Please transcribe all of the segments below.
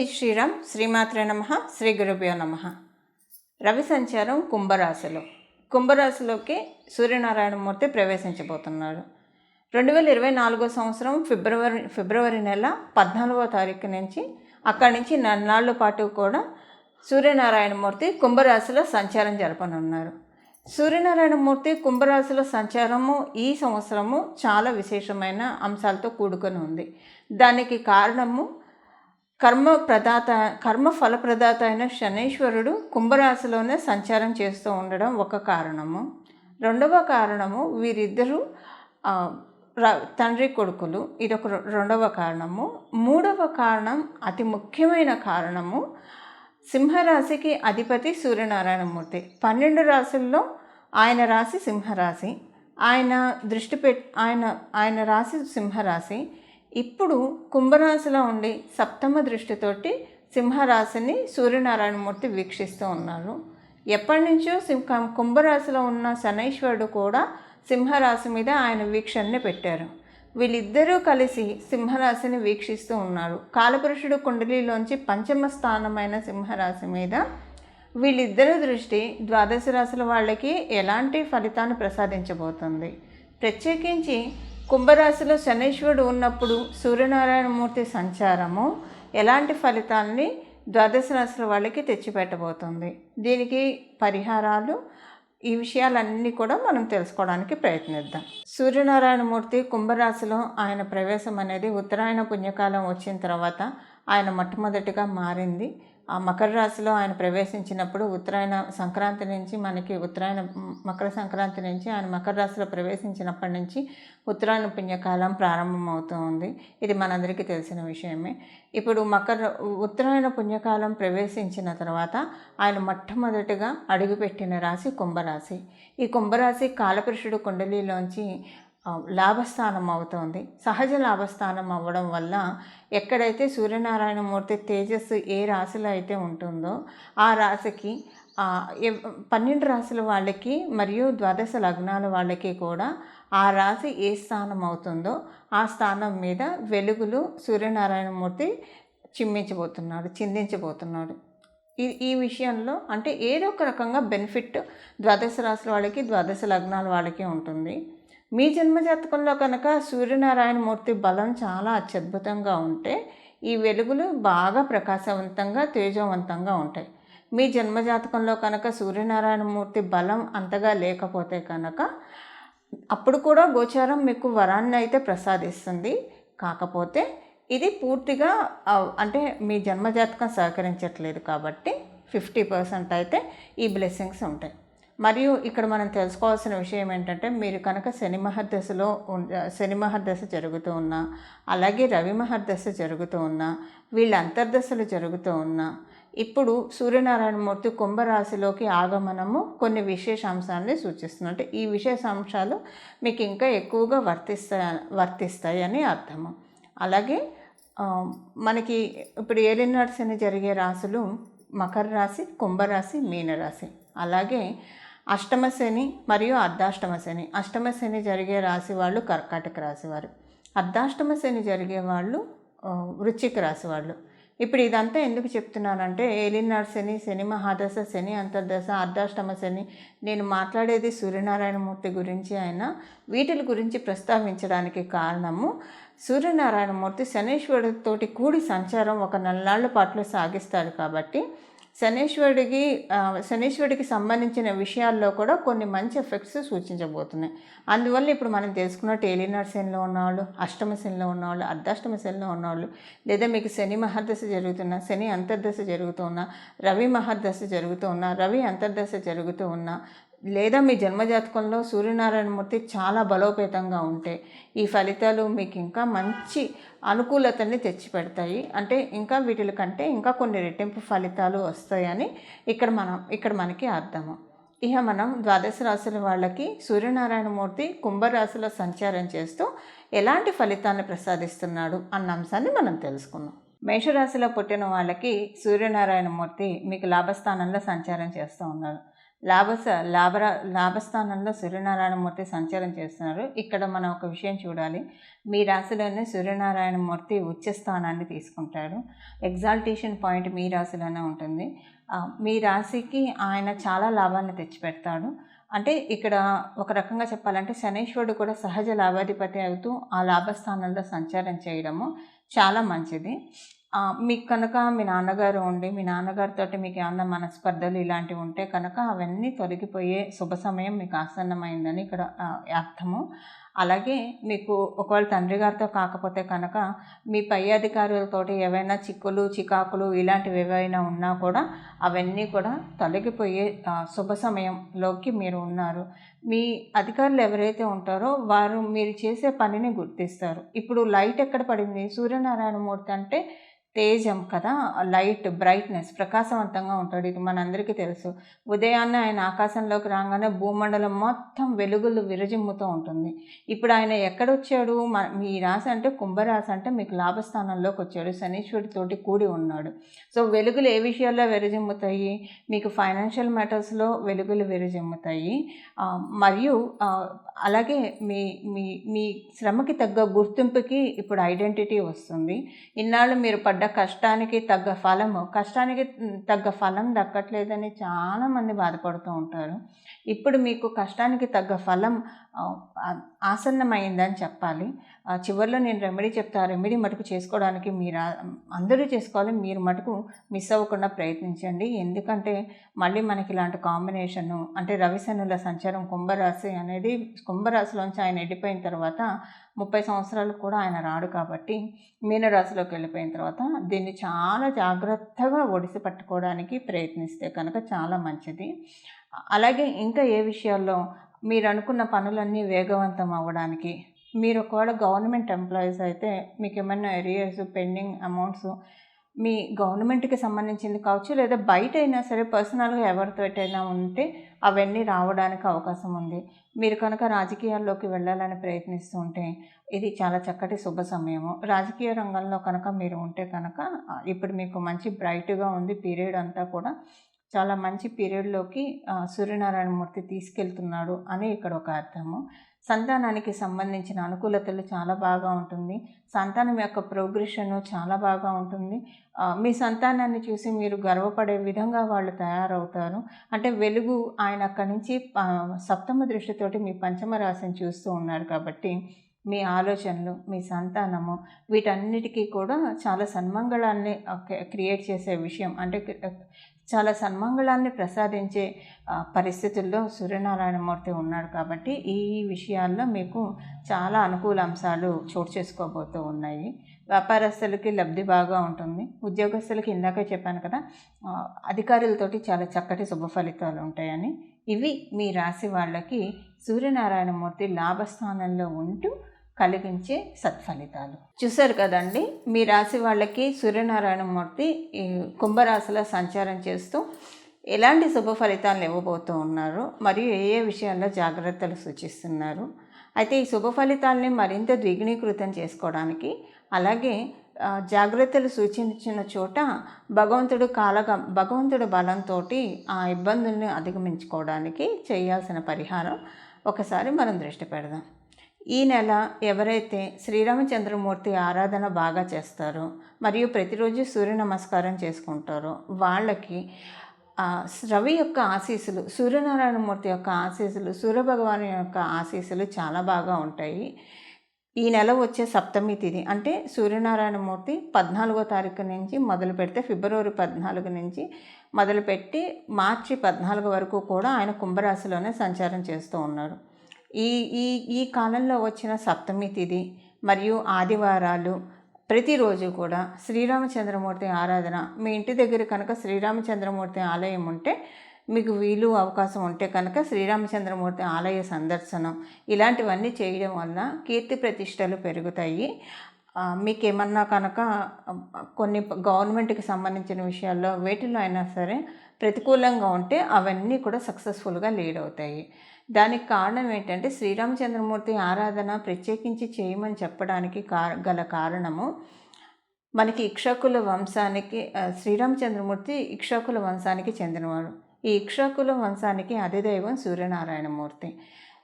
జై శ్రీరామ్. శ్రీమాత్రే నమః. శ్రీ గురుభ్యో నమః. రవి సంచారం కుంభరాశిలోకి సూర్యనారాయణమూర్తి ప్రవేశించబోతున్నారు. 2024 సంవత్సరం ఫిబ్రవరి నెల 14వ తారీఖు నుంచి అక్కడి నుంచి నెలనాళ్ళ పాటు కూడా సూర్యనారాయణమూర్తి కుంభరాశిలో సంచారం జరపనున్నారు. సూర్యనారాయణమూర్తి కుంభరాశిలో సంచారము ఈ సంవత్సరము చాలా విశేషమైన అంశాలతో కూడుకొని ఉంది. దానికి కారణము కర్మ ఫలప్రదాత అయిన శనీశ్వరుడు కుంభరాశిలోనే సంచారం చేస్తూ ఉండడం ఒక కారణము. రెండవ కారణము వీరిద్దరూ తండ్రి కొడుకులు, ఇదొక రెండవ కారణము. మూడవ కారణం, అతి ముఖ్యమైన కారణము, సింహరాశికి అధిపతి సూర్యనారాయణమూర్తి. 12 రాశుల్లో ఆయన రాశి సింహరాశి, ఆయన రాశి సింహరాశి. ఇప్పుడు కుంభరాశిలో ఉండి సప్తమ దృష్టితోటి సింహరాశిని సూర్యనారాయణమూర్తి వీక్షిస్తూ ఉన్నారు. ఎప్పటి నుంచో కుంభరాశిలో ఉన్న శనైశ్వరుడు కూడా సింహరాశి మీద ఆయన వీక్షణని పెట్టారు. వీళ్ళిద్దరూ కలిసి సింహరాశిని వీక్షిస్తూ ఉన్నారు. కాలపురుషుడు కుండలిలోంచి పంచమ స్థానమైన సింహరాశి మీద వీళ్ళిద్దరూ దృష్టి ద్వాదశ రాశుల వాళ్ళకి ఎలాంటి ఫలితాన్ని ప్రసాదించబోతుంది. ప్రత్యేకించి కుంభరాశిలో శనీశ్వరుడు ఉన్నప్పుడు సూర్యనారాయణమూర్తి సంచారము ఎలాంటి ఫలితాన్ని ద్వాదశ రాశుల వాళ్ళకి తెచ్చిపెట్టబోతుంది. దీనికి పరిహారాలు, ఈ విషయాలన్నీ కూడా మనం తెలుసుకోవడానికి ప్రయత్నిద్దాం. సూర్యనారాయణమూర్తి కుంభరాశిలో ఆయన ప్రవేశం అనేది ఉత్తరాయణ పుణ్యకాలం వచ్చిన తర్వాత ఆయన మొట్టమొదటిగా మారింది. ఆ మకర రాశిలో ఆయన ప్రవేశించినప్పుడు ఉత్తరాయణ సంక్రాంతి నుంచి మకర సంక్రాంతి నుంచి ఆయన మకర రాశిలో ప్రవేశించినప్పటి నుంచి ఉత్తరాయణ పుణ్యకాలం ప్రారంభమవుతూ ఉంది. ఇది మనందరికీ తెలిసిన విషయమే. ఇప్పుడు ఉత్తరాయణ పుణ్యకాలం ప్రవేశించిన తర్వాత ఆయన మొట్టమొదటిగా అడుగుపెట్టిన రాశి కుంభరాశి. ఈ కుంభరాశి కాలపురుషుడు కుండలిలోంచి లాభస్థానం అవుతోంది. సహజ లాభస్థానం అవ్వడం వల్ల ఎక్కడైతే సూర్యనారాయణమూర్తి తేజస్సు ఏ రాశిలో అయితే ఉంటుందో ఆ రాశికి 12 రాశుల వాళ్ళకి మరియు ద్వాదశ లగ్నాల వాళ్ళకి కూడా ఆ రాశి ఏ స్థానం అవుతుందో ఆ స్థానం మీద వెలుగులు సూర్యనారాయణమూర్తి చిందించబోతున్నాడు. ఈ విషయంలో అంటే ఏదో ఒక రకంగా బెనిఫిట్ ద్వాదశ రాశుల వాళ్ళకి, ద్వాదశ లగ్నాల వాళ్ళకి ఉంటుంది. మీ జన్మజాతకంలో కనుక సూర్యనారాయణమూర్తి బలం చాలా అత్యద్భుతంగా ఉంటే ఈ వెలుగులు బాగా ప్రకాశవంతంగా, తేజవంతంగా ఉంటాయి. మీ జన్మజాతకంలో కనుక సూర్యనారాయణమూర్తి బలం అంతగా లేకపోతే కనుక అప్పుడు కూడా గోచారం మీకు వరాన్ని అయితే ప్రసాదిస్తుంది. కాకపోతే ఇది పూర్తిగా అంటే మీ జన్మజాతకం సహకరించట్లేదు కాబట్టి 50% అయితే ఈ బ్లెస్సింగ్స్ ఉంటాయి. మరియు ఇక్కడ మనం తెలుసుకోవాల్సిన విషయం ఏంటంటే, మీరు కనుక శని మహర్దశ జరుగుతూ ఉన్నా, అలాగే రవి మహర్దశ జరుగుతూ ఉన్నా, వీళ్ళ అంతర్దశలు జరుగుతూ ఉన్నా, ఇప్పుడు సూర్యనారాయణమూర్తి కుంభరాశిలోకి ఆగమనము కొన్ని విశేషాంశాన్ని సూచిస్తుంది. అంటే ఈ విశేషాంశాలు మీకు ఇంకా ఎక్కువగా వర్తిస్తాయి అని అర్థము. అలాగే మనకి ఇప్పుడు ఏలినాటి శని జరిగే రాశులు మకర రాశి, కుంభరాశి, మీనరాశి. అలాగే అష్టమ శని మరియు అర్ధాష్టమ శని. అష్టమ శని జరిగే రాశి వాళ్ళు కర్కాటక రాశి వారు, అర్ధాష్టమ శని జరిగే వాళ్ళు వృశ్చిక రాశి వాళ్ళు. ఇప్పుడు ఇదంతా ఎందుకు చెప్తున్నానంటే, ఏలినాడు శని, శని మహాదశ, శని అంతర్దశ, అర్ధాష్టమ శని, నేను మాట్లాడేది సూర్యనారాయణమూర్తి గురించి అయినా వీటి గురించి ప్రస్తావించడానికి కారణము, సూర్యనారాయణమూర్తి శనీశ్వరుడితోటి కూడి సంచారం ఒక నెలనాళ్ల పాటు సాగిస్తారు కాబట్టి శనీశ్వరుడికి సంబంధించిన విషయాల్లో కూడా కొన్ని మంచి ఎఫెక్ట్స్ సూచించబోతున్నాయి. అందువల్ల ఇప్పుడు మనం తెలుసుకున్నట్టు ఏలినాడు శనిలో ఉన్నవాళ్ళు, అష్టమ శనిలో ఉన్నవాళ్ళు, అర్ధాష్టమ శనిలో ఉన్నవాళ్ళు, లేదా మీకు శని మహర్దశ జరుగుతున్నా, శని అంతర్దశ జరుగుతూ ఉన్నా, రవి మహర్దశ జరుగుతూ ఉన్నా, రవి అంతర్దశ జరుగుతూ ఉన్నా, లేదా మీ జన్మజాతకంలో సూర్యనారాయణమూర్తి చాలా బలోపేతంగా ఉంటే ఈ ఫలితాలు మీకు ఇంకా మంచి అనుకూలతని తెచ్చిపెడతాయి. అంటే ఇంకా వీటి కంటే ఇంకా కొన్ని రెట్టింపు ఫలితాలు వస్తాయని ఇక్కడ మనకి అర్థము. ఇక మనం ద్వాదశ రాశుల వాళ్ళకి సూర్యనారాయణమూర్తి కుంభరాశిలో సంచారం చేస్తూ ఎలాంటి ఫలితాన్ని ప్రసాదిస్తున్నాడు అన్న అంశాన్ని మనం తెలుసుకుందాం. మేషరాశిలో పుట్టిన వాళ్ళకి సూర్యనారాయణమూర్తి మీకు లాభస్థానంలో సంచారం చేస్తూ ఉన్నారు. లాభస లాభ లాభస్థానంలో సూర్యనారాయణమూర్తి సంచారం చేస్తున్నారు. ఇక్కడ మనం ఒక విషయం చూడాలి. మీ రాశిలోనే సూర్యనారాయణమూర్తి ఉచ్చ స్థానాన్ని తీసుకుంటాడు. ఎగ్జాల్టేషన్ పాయింట్ మీ రాశిలోనే ఉంటుంది. మీ రాశికి ఆయన చాలా లాభాలను తెచ్చిపెడతాడు. అంటే ఇక్కడ ఒక రకంగా చెప్పాలంటే శనీశ్వరుడు కూడా సహజ లాభాధిపతి అవుతూ ఆ లాభస్థానంలో సంచారం చేయడము చాలా మంచిది. మీకు కనుక మీ నాన్నగారు ఉండి మీ నాన్నగారితో మీకు ఏమన్నా మనస్పర్ధలు ఇలాంటివి ఉంటే కనుక అవన్నీ తొలగిపోయే శుభ సమయం మీకు ఆసన్నమైందని ఇక్కడ అర్థము. అలాగే మీకు ఒకవేళ తండ్రి గారితో కాకపోతే కనుక మీ పై అధికారులతోటి ఏవైనా చిక్కులు చికాకులు ఇలాంటివి ఏవైనా ఉన్నా కూడా అవన్నీ కూడా తొలగిపోయే శుభ సమయంలోకి మీరు ఉన్నారు. మీ అధికారులు ఎవరైతే ఉంటారో వారు మీరు చేసే పనిని గుర్తిస్తారు. ఇప్పుడు లైట్ ఎక్కడ పడింది? సూర్యనారాయణమూర్తి అంటే తేజం కదా, లైట్ బ్రైట్నెస్ ప్రకాశవంతంగా ఉంటాడు. ఇది మనందరికీ తెలుసు. ఉదయాన్నే ఆయన ఆకాశంలోకి రాగానే భూమండలం మొత్తం వెలుగులు విరజిమ్ముతూ ఉంటుంది. ఇప్పుడు ఆయన ఎక్కడొచ్చాడు? మీ రాశి అంటే కుంభరాశి అంటే మీకు లాభస్థానంలోకి వచ్చాడు, శనీశ్వరుడితోటి కూడి ఉన్నాడు. సో వెలుగులు ఏ విషయాల్లో విరజిమ్ముతాయి? మీకు ఫైనాన్షియల్ మ్యాటర్స్లో వెలుగులు విరజిమ్ముతాయి. మరియు అలాగే మీ మీ మీ శ్రమకి తగ్గ గుర్తింపుకి ఇప్పుడు ఐడెంటిటీ వస్తుంది. ఇన్నాళ్ళు మీరు పడ్డ కష్టానికి తగ్గ ఫలం దక్కట్లేదని చాలామంది బాధపడుతూ ఉంటారు. ఇప్పుడు మీకు కష్టానికి తగ్గ ఫలం ఆసన్నమైందని చెప్పాలి. చివరిలో నేను రెమెడీ చెప్తా. రెమెడీ మటుకు చేసుకోవడానికి అందరూ చేసుకోవాలి. మీరు మటుకు మిస్ అవ్వకుండా ప్రయత్నించండి. ఎందుకంటే మళ్ళీ మనకి ఇలాంటి కాంబినేషను అంటే రవిశనుల సంచారం కుంభరాశి అనేది కుంభరాశిలోంచి ఆయన వెళ్ళిపోయిన తర్వాత 30 సంవత్సరాలు కూడా ఆయన రాడు కాబట్టి మీనరాశిలోకి వెళ్ళిపోయిన తర్వాత దీన్ని చాలా జాగ్రత్తగా ఒడిసి పట్టుకోవడానికి ప్రయత్నిస్తే కనుక చాలా మంచిది. అలాగే ఇంకా ఏ విషయాల్లో మీరు అనుకున్న పనులన్నీ వేగవంతం అవ్వడానికి, మీరు ఒకవేళ గవర్నమెంట్ ఎంప్లాయీస్ అయితే మీకు ఏమైనా ఎరియర్స్ పెండింగ్ అమౌంట్స్ మీ గవర్నమెంట్కి సంబంధించింది కావచ్చు, లేదా బయట అయినా సరే పర్సనల్గా ఎవరితోటైనా ఉంటే అవన్నీ రావడానికి అవకాశం ఉంది. మీరు కనుక రాజకీయాల్లోకి వెళ్ళాలని ప్రయత్నిస్తూ ఉంటే ఇది చాలా చక్కటి శుభ సమయము. రాజకీయ రంగంలో కనుక మీరు ఉంటే కనుక ఇప్పుడు మీకు మంచి బ్రైట్గా ఉంది. పీరియడ్ అంతా కూడా చాలా మంచి పీరియడ్లోకి సూర్యనారాయణమూర్తి తీసుకెళ్తున్నాడు అని ఇక్కడ ఒక అర్థము. సంతానానికి సంబంధించిన అనుకూలతలు చాలా బాగా ఉంటుంది. సంతానం యొక్క ప్రోగ్రెషన్ చాలా బాగా ఉంటుంది. మీ సంతానాన్ని చూసి మీరు గర్వపడే విధంగా వాళ్ళు తయారవుతారు. అంటే వెలుగు ఆయన అక్కడి నుంచి సప్తమ దృష్టితోటి మీ పంచమ రాశిని చూస్తూ ఉన్నారు కాబట్టి మీ ఆలోచనలు, మీ సంతానము వీటన్నిటికీ కూడా చాలా సన్మంగళాన్ని క్రియేట్ చేసే విషయం, అంటే చాలా సన్మంగళాన్ని ప్రసాదించే పరిస్థితుల్లో సూర్యనారాయణమూర్తి ఉన్నాడు కాబట్టి ఈ విషయాల్లో మీకు చాలా అనుకూల అంశాలు చోటు చేసుకోబోతూ ఉన్నాయి. వ్యాపారస్తులకి లబ్ధి బాగా ఉంటుంది. ఉద్యోగస్తులకి ఇందాకే చెప్పాను కదా, అధికారులతోటి చాలా చక్కటి శుభ ఫలితాలు ఉంటాయని. ఇవి మీ రాశి వాళ్ళకి సూర్యనారాయణమూర్తి లాభస్థానంలో ఉంటూ కలిగించే సత్ఫలితాలు. చూశారు కదండి, మీ రాశి వాళ్ళకి సూర్యనారాయణమూర్తి ఈ కుంభరాశిలో సంచారం చేస్తూ ఎలాంటి శుభ ఫలితాలను ఇవ్వబోతూ ఉన్నారు, మరియు ఏ విషయాల్లో జాగ్రత్తలు సూచిస్తున్నారు. అయితే ఈ శుభ ఫలితాలని మరింత ద్విగుణీకృతం చేసుకోవడానికి, అలాగే జాగ్రత్తలు సూచించిన చోట భగవంతుడు బలంతో ఆ ఇబ్బందుల్ని అధిగమించుకోవడానికి చేయాల్సిన పరిహారం ఒకసారి మనం దృష్టి పెడదాం. ఈ నెల ఎవరైతే శ్రీరామచంద్రమూర్తి ఆరాధన బాగా చేస్తారో మరియు ప్రతిరోజు సూర్య నమస్కారం చేసుకుంటారో వాళ్ళకి రవి యొక్క ఆశీస్సులు, సూర్యనారాయణమూర్తి యొక్క ఆశీస్సులు, సూర్యభగవాను యొక్క ఆశీస్సులు చాలా బాగా ఉంటాయి. ఈ నెల వచ్చే సప్తమి తిథి అంటే సూర్యనారాయణమూర్తి 14వ తారీఖు నుంచి మొదలు పెడితే ఫిబ్రవరి 14 నుంచి మొదలుపెట్టి మార్చి 14 వరకు కూడా ఆయన కుంభరాశిలోనే సంచారం చేస్తూ ఉన్నారు. ఈ కాలంలో వచ్చిన సప్తమి తిథి మరియు ఆదివారాలు ప్రతిరోజు కూడా శ్రీరామచంద్రమూర్తి ఆరాధన, మీ ఇంటి దగ్గర కనుక శ్రీరామచంద్రమూర్తి ఆలయం ఉంటే మీకు వీలు అవకాశం ఉంటే కనుక శ్రీరామచంద్రమూర్తి ఆలయ సందర్శనం ఇలాంటివన్నీ చేయడం వల్ల కీర్తి ప్రతిష్టలు పెరుగుతాయి. మీకేమన్నా కనుక కొన్ని గవర్నమెంట్కి సంబంధించిన విషయాల్లో వేటిలో అయినా సరే ప్రతికూలంగా ఉంటే అవన్నీ కూడా సక్సెస్ఫుల్గా లీడ్ అవుతాయి. దానికి కారణం ఏంటంటే శ్రీరామచంద్రమూర్తి ఆరాధన ప్రత్యేకించి చేయమని చెప్పడానికి గల కారణము, మనకి ఇక్ష్వాకుల వంశానికి శ్రీరామచంద్రమూర్తి ఇక్ష్వాకుల వంశానికి చెందినవాడు. ఈ ఇక్ష్వాకుల వంశానికి అధిదైవం సూర్యనారాయణమూర్తి.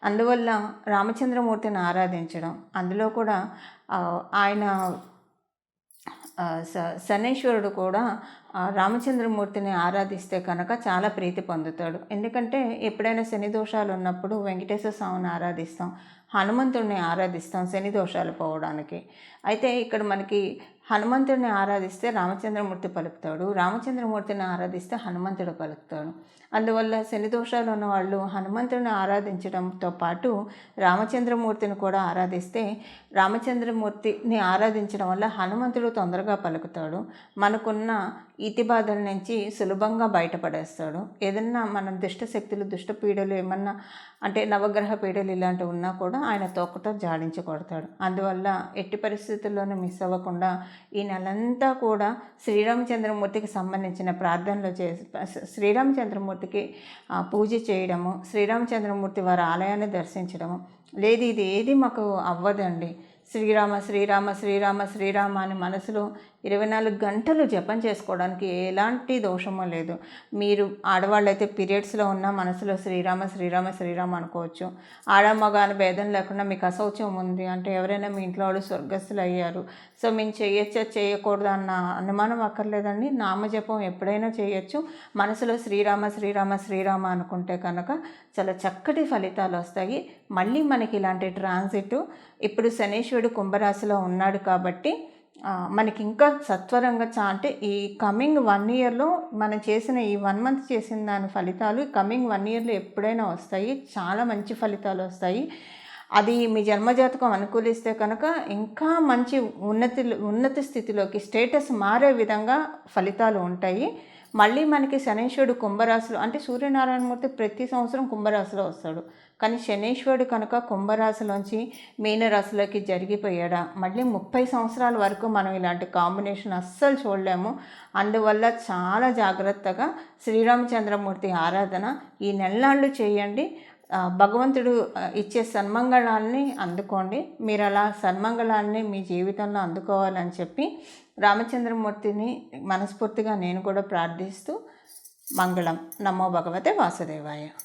అందువల్ల రామచంద్రమూర్తిని ఆరాధించడం, అందులో కూడా ఆయన శనైశ్వరుడు కూడా రామచంద్రమూర్తిని ఆరాధిస్తే కనుక చాలా ప్రీతి పొందుతాడు. ఎందుకంటే ఎప్పుడైనా శని దోషాలు ఉన్నప్పుడు వెంకటేశ్వర స్వామిని ఆరాధిస్తాం, హనుమంతుడిని ఆరాధిస్తాం శని దోషాలు పోవడానికి. అయితే ఇక్కడ మనకి హనుమంతుడిని ఆరాధిస్తే రామచంద్రమూర్తి పలుకుతాడు, రామచంద్రమూర్తిని ఆరాధిస్తే హనుమంతుడు పలుకుతాడు. అందువల్ల శని దోషాలు ఉన్న వాళ్ళు హనుమంతుడిని ఆరాధించడంతో పాటు రామచంద్రమూర్తిని కూడా ఆరాధిస్తే, రామచంద్రమూర్తిని ఆరాధించడం వల్ల హనుమంతుడు తొందరగా పలుకుతాడు, మనకున్న ఈతి బాధల నుంచి సులభంగా బయటపడేస్తాడు. ఏదన్నా మనం దుష్టశక్తులు దుష్ట పీడలు ఏమన్నా అంటే నవగ్రహ పీడలు ఇలాంటివి ఉన్నా కూడా ఆయన తోకతో జాడించి కొడతాడు. అందువల్ల ఎట్టి పరిస్థితుల్లోనూ మిస్ అవ్వకుండా ఈ నెలంతా కూడా శ్రీరామచంద్రమూర్తికి సంబంధించిన ప్రార్థనలు శ్రీరామచంద్రమూర్తికి పూజ చేయడము, శ్రీరామచంద్రమూర్తి వారి ఆలయాన్ని దర్శించడము. లేదు ఇది ఏది మాకు అవ్వదండి, శ్రీరామ శ్రీరామ శ్రీరామ శ్రీరామ అని మనసులో 24 గంటలు జపం చేసుకోవడానికి ఎలాంటి దోషమో లేదు. మీరు ఆడవాళ్ళైతే పీరియడ్స్లో ఉన్న మనసులో శ్రీరామ శ్రీరామ శ్రీరామ అనుకోవచ్చు. ఆడమగ అని భేదం లేకుండా మీకు అశౌచం ఉంది అంటే ఎవరైనా మీ ఇంట్లో వాళ్ళు స్వర్గస్థులు అయ్యారు, సో మేము చేయొచ్చా చేయకూడదు అన్న అనుమానం అక్కర్లేదండి. నామజపం ఎప్పుడైనా చేయొచ్చు. మనసులో శ్రీరామ శ్రీరామ శ్రీరామ అనుకుంటే కనుక చాలా చక్కటి ఫలితాలు వస్తాయి. మళ్ళీ మనకి ఇలాంటి ట్రాన్సిట్ ఇప్పుడు శనీశ్వరుడు కుంభరాశిలో ఉన్నాడు కాబట్టి మనకి ఇంకా సత్వరంగా అంటే ఈ కమింగ్ 1 ఇయర్లో మనం చేసిన ఈ 1 మంత్ చేసిన దాని ఫలితాలు కమింగ్ 1 ఇయర్లో ఎప్పుడైనా వస్తాయి, చాలా మంచి ఫలితాలు వస్తాయి. అది మీ జన్మజాతకం అనుకూలిస్తే కనుక ఇంకా మంచి ఉన్నతి స్థితిలోకి స్టేటస్ మారే విధంగా ఫలితాలు ఉంటాయి. మళ్ళీ మనకి శనీశ్వరుడు కుంభరాశిలో అంటే సూర్యనారాయణమూర్తి ప్రతి సంవత్సరం కుంభరాశిలో వస్తాడు, కానీ శనీశ్వరుడు కనుక కుంభరాశిలోంచి మీనరాశిలోకి జరిగిపోయాడా మళ్ళీ 30 సంవత్సరాల వరకు మనం ఇలాంటి కాంబినేషన్ అస్సలు చూడలేము. అందువల్ల చాలా జాగ్రత్తగా శ్రీరామచంద్రమూర్తి ఆరాధన ఈ నెలనాళ్ళు చేయండి. భగవంతుడు ఇచ్చే సన్మంగళాన్ని అందుకోండి. మీరు అలా సన్మంగళాన్ని మీ జీవితంలో అందుకోవాలని చెప్పి రామచంద్రమూర్తిని మనస్ఫూర్తిగా నేను కూడా ప్రార్థిస్తూ మంగళం. నమో భగవతే వాసుదేవాయ.